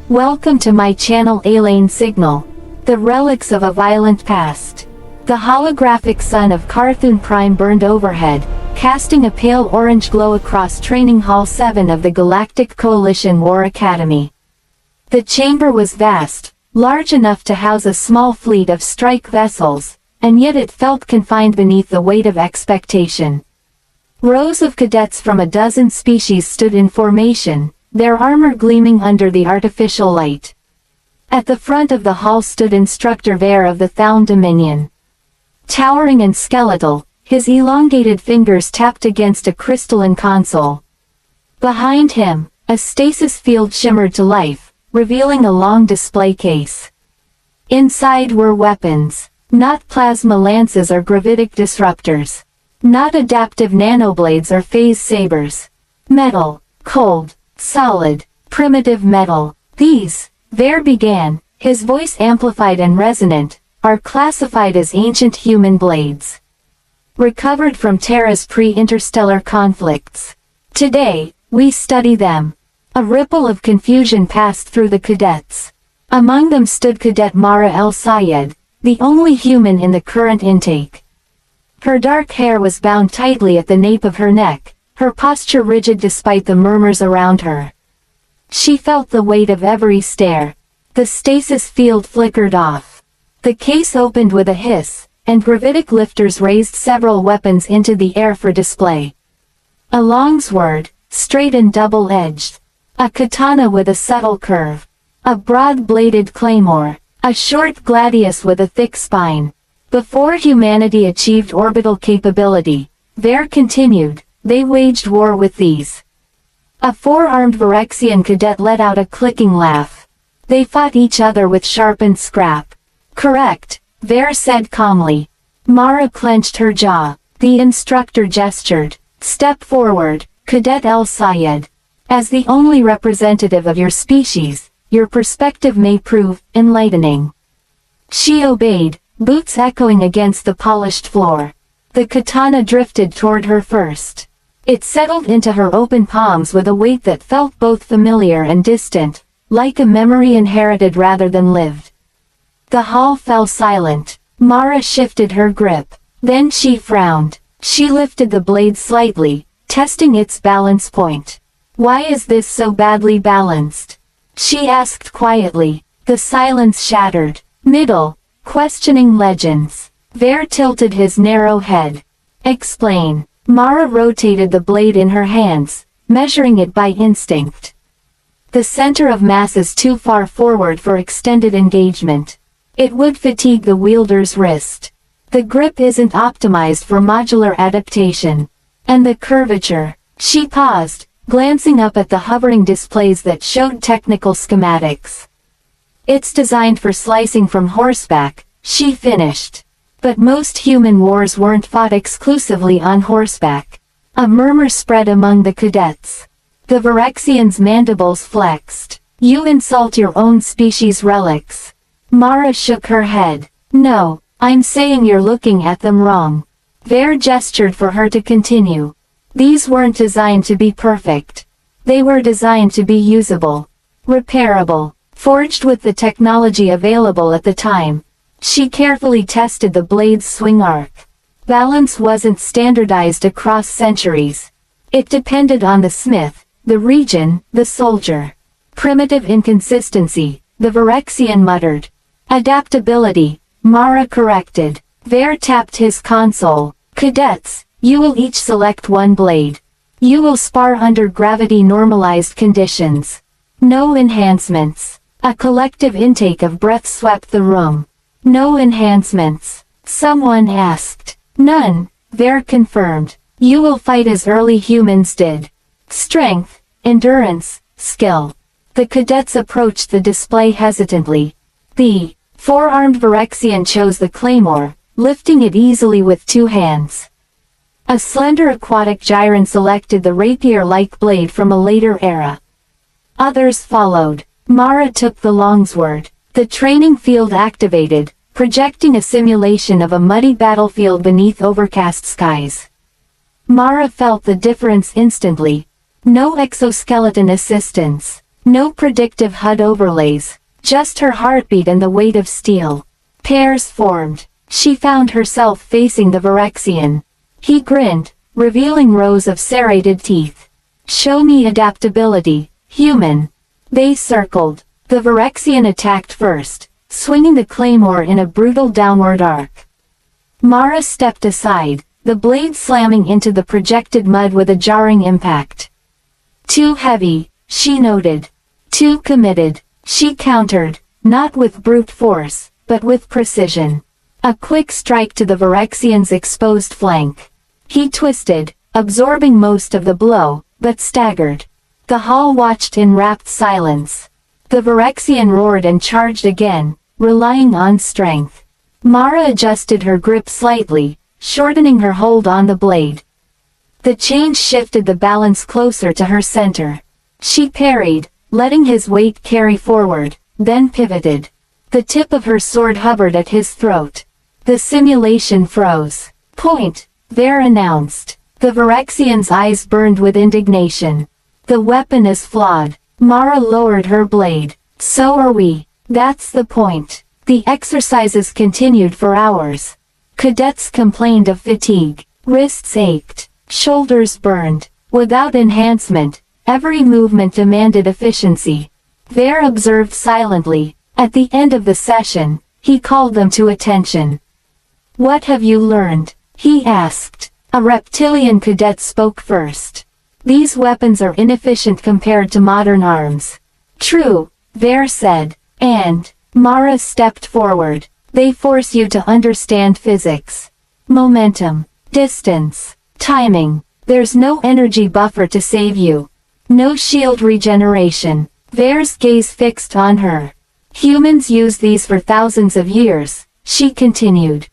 Welcome to my channel Alien Signal, the relics of a violent past. The holographic sun of Carthun Prime burned overhead, casting a pale orange glow across Training Hall 7 of the Galactic Coalition War Academy. The chamber was vast, large enough to house a small fleet of strike vessels, and yet it felt confined beneath the weight of expectation. Rows of cadets from a dozen species stood in formation, their armor gleaming under the artificial light. At the front of the hall stood Instructor Vare of the Thaun Dominion. Towering and skeletal, his elongated fingers tapped against a crystalline console. Behind him, a stasis field shimmered to life, revealing a long display case. Inside were weapons, not plasma lances or gravitic disruptors. Not adaptive nanoblades or phase sabers. Metal, cold, solid, primitive metal. These, Vare began, his voice amplified and resonant, are classified as ancient human blades. Recovered from Terra's pre-interstellar conflicts. Today, we study them. A ripple of confusion passed through the cadets. Among them stood Cadet Mara El-Sayed, the only human in the current intake. Her dark hair was bound tightly at the nape of her neck, her posture rigid despite the murmurs around her. She felt the weight of every stare. The stasis field flickered off. The case opened with a hiss, and gravitic lifters raised several weapons into the air for display. A longsword, straight and double-edged. A katana with a subtle curve. A broad-bladed claymore. A short gladius with a thick spine. Before humanity achieved orbital capability, Vare continued, they waged war with these. A four-armed Varexian cadet let out a clicking laugh. They fought each other with sharpened scrap. Correct, Vare said calmly. Mara clenched her jaw. The instructor gestured. Step forward, Cadet El-Sayed. As the only representative of your species, your perspective may prove enlightening. She obeyed, boots echoing against the polished floor. The katana drifted toward her first. It settled into her open palms with a weight that felt both familiar and distant, like a memory inherited rather than lived. The hall fell silent. Mara shifted her grip. Then she frowned. She lifted the blade slightly, testing its balance point. Why is this so badly balanced? She asked quietly. The silence shattered. Middle. Questioning legends. Vare tilted his narrow head. Explain. Mara rotated the blade in her hands, measuring it by instinct. The center of mass is too far forward for extended engagement. It would fatigue the wielder's wrist. The grip isn't optimized for modular adaptation. And the curvature. She paused, glancing up at the hovering displays that showed technical schematics. It's designed for slicing from horseback, she finished. But most human wars weren't fought exclusively on horseback. A murmur spread among the cadets. The Varexian's mandibles flexed. You insult your own species' relics. Mara shook her head. No, I'm saying you're looking at them wrong. Vare gestured for her to continue. These weren't designed to be perfect. They were designed to be usable. Repairable. Forged with the technology available at the time. She carefully tested the blade's swing arc. Balance wasn't standardized across centuries. It depended on the smith, the region, the soldier. Primitive inconsistency, the Varexian muttered. Adaptability, Mara corrected. Vare tapped his console. Cadets, you will each select one blade. You will spar under gravity-normalized conditions. No enhancements. A collective intake of breath swept the room. No enhancements. Someone asked. None, Vare confirmed. You will fight as early humans did. Strength, endurance, skill. The cadets approached the display hesitantly. The four-armed Varexian chose the claymore, lifting it easily with two hands. A slender aquatic gyron selected the rapier-like blade from a later era. Others followed. Mara took the longsword. The training field activated, projecting a simulation of a muddy battlefield beneath overcast skies. Mara felt the difference instantly. No exoskeleton assistance. No predictive HUD overlays, just her heartbeat and the weight of steel. Pairs formed. She found herself facing the Virexian. He grinned, revealing rows of serrated teeth. "Show me adaptability, human." They circled. The Virexian attacked first, swinging the claymore in a brutal downward arc. Mara stepped aside, the blade slamming into the projected mud with a jarring impact. "Too heavy," she noted. "Too committed," she countered, not with brute force, but with precision. A quick strike to the Virexian's exposed flank. He twisted, absorbing most of the blow, but staggered. The hall watched in rapt silence. The Virexian roared and charged again, relying on strength. Mara adjusted her grip slightly, shortening her hold on the blade. The change shifted the balance closer to her center. She parried, letting his weight carry forward, then pivoted. The tip of her sword hovered at his throat. The simulation froze. "Point," Vare announced. The Virexian's eyes burned with indignation. "The weapon is flawed." Mara lowered her blade. "So are we. That's the point." The exercises continued for hours. Cadets complained of fatigue. Wrists ached. Shoulders burned. Without enhancement, every movement demanded efficiency. Vare observed silently. At the end of the session, he called them to attention. "What have you learned?" he asked. A reptilian cadet spoke first. "These weapons are inefficient compared to modern arms." "True," Vare said. "And," Mara stepped forward, "they force you to understand physics. Momentum, distance, timing. There's no energy buffer to save you. No shield regeneration." Vare's gaze fixed on her. "Humans use these for thousands of years," she continued.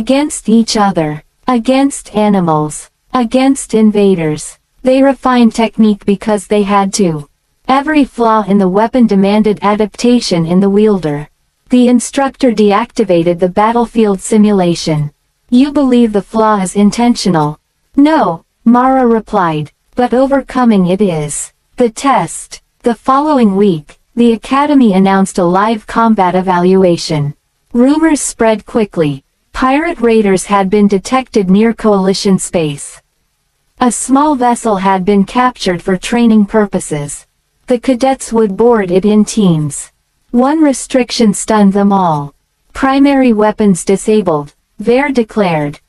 "Against each other, against animals, against invaders. They refined technique because they had to. Every flaw in the weapon demanded adaptation in the wielder." The instructor deactivated the battlefield simulation. "You believe the flaw is intentional?" "No," Mara replied, "but overcoming it is." The test. The following week, the Academy announced a live combat evaluation. Rumors spread quickly. Pirate raiders had been detected near Coalition space. A small vessel had been captured for training purposes. The cadets would board it in teams. One restriction stunned them all. "Primary weapons disabled," Vare declared.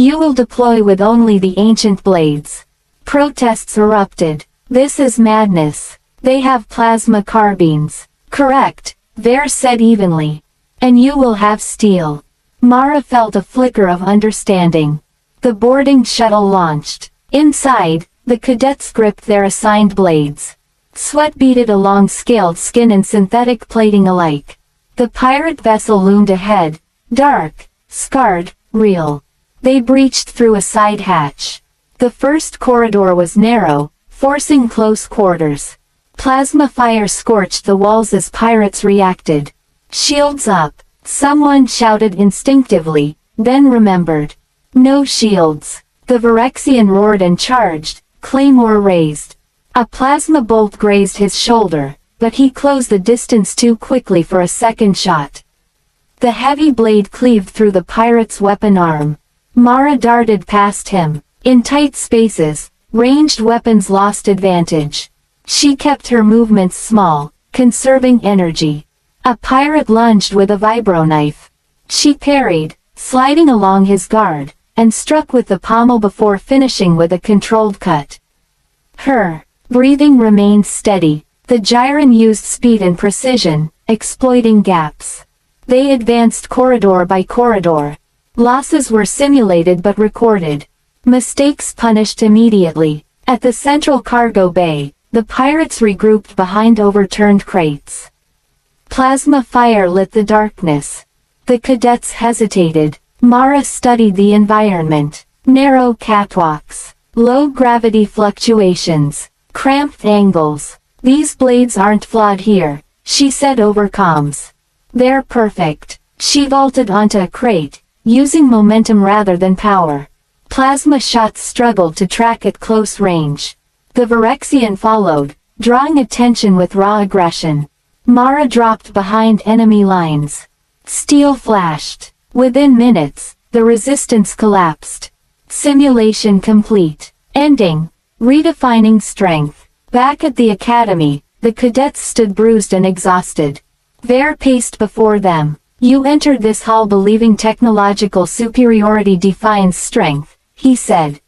"You will deploy with only the ancient blades." Protests erupted. "This is madness. They have plasma carbines." "Correct," Vare said evenly. "And you will have steel." Mara felt a flicker of understanding. The boarding shuttle launched. Inside, the cadets gripped their assigned blades. Sweat beaded along scaled skin and synthetic plating alike. The pirate vessel loomed ahead, dark, scarred, real. They breached through a side hatch. The first corridor was narrow, forcing close quarters. Plasma fire scorched the walls as pirates reacted. "Shields up," someone shouted instinctively, then remembered. "No shields." The Virexian roared and charged, claymore raised. A plasma bolt grazed his shoulder, but he closed the distance too quickly for a second shot. The heavy blade cleaved through the pirate's weapon arm. Mara darted past him. In tight spaces, ranged weapons lost advantage. She kept her movements small, conserving energy. A pirate lunged with a vibroknife. She parried, sliding along his guard, and struck with the pommel before finishing with a controlled cut. Her breathing remained steady. The gyron used speed and precision, exploiting gaps. They advanced corridor by corridor. Losses were simulated but recorded. Mistakes punished immediately. At the central cargo bay, the pirates regrouped behind overturned crates. Plasma fire lit the darkness. The cadets hesitated. Mara studied the environment. Narrow catwalks, low gravity fluctuations, cramped angles. "These blades aren't flawed here," she said over comms. "They're perfect." She vaulted onto a crate, using momentum rather than power. Plasma shots struggled to track at close range. The Virexian followed, drawing attention with raw aggression. Mara dropped behind enemy lines. Steel flashed. Within minutes, the resistance collapsed. Simulation complete. Ending. Redefining strength. Back at the academy, the cadets stood bruised and exhausted. Ver paced before them. You entered this hall believing technological superiority defines strength, he said.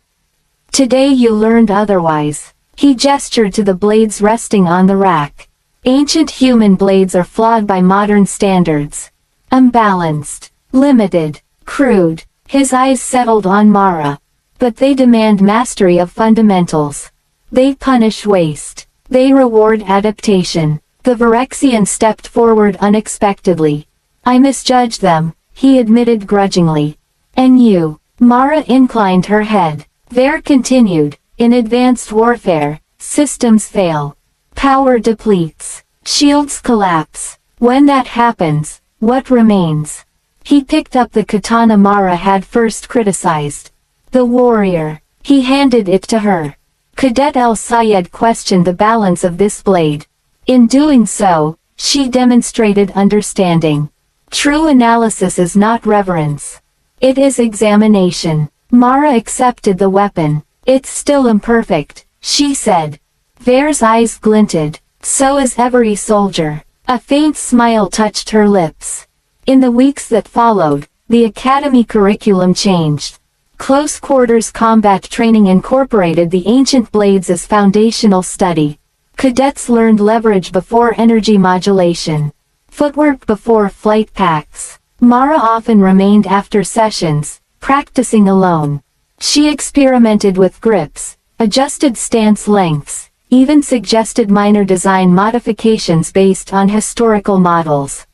Today you learned otherwise. He gestured to the blades resting on the rack. Ancient human blades are flawed by modern standards. Unbalanced, limited, crude. His eyes settled on Mara. But they demand mastery of fundamentals. They punish waste. They reward adaptation. The Virexian stepped forward unexpectedly. I misjudged them, he admitted grudgingly. And you? Mara inclined her head. Ver continued, in advanced warfare, systems fail. Power depletes. Shields collapse. When that happens, what remains? He picked up the katana Mara had first criticized. The warrior. He handed it to her. Cadet El-Sayed questioned the balance of this blade. In doing so, she demonstrated understanding. True analysis is not reverence. It is examination. Mara accepted the weapon. It's still imperfect, she said. Ver's eyes glinted. So is every soldier. A faint smile touched her lips. In the weeks that followed, the academy curriculum changed. Close quarters combat training incorporated the ancient blades as foundational study. Cadets learned leverage before energy modulation. Footwork before flight packs. Mara often remained after sessions, practicing alone. She experimented with grips, adjusted stance lengths, even suggested minor design modifications based on historical models.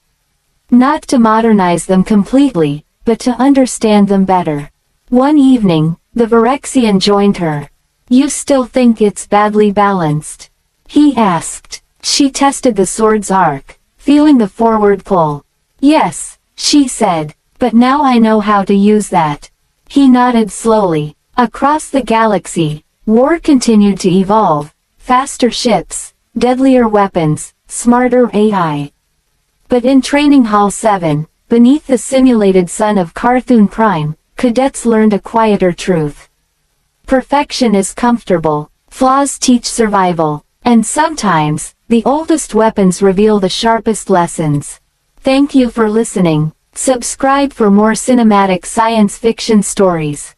Not to modernize them completely, but to understand them better. One evening, the Virexian joined her. You still think it's badly balanced? He asked. She tested the sword's arc, feeling the forward pull. Yes, she said, but now I know how to use that. He nodded slowly. Across the galaxy, war continued to evolve. Faster ships, deadlier weapons, smarter AI. But in Training Hall 7, beneath the simulated sun of Carthun Prime, cadets learned a quieter truth. Perfection is comfortable, flaws teach survival, and sometimes, the oldest weapons reveal the sharpest lessons. Thank you for listening. Subscribe for more cinematic science fiction stories.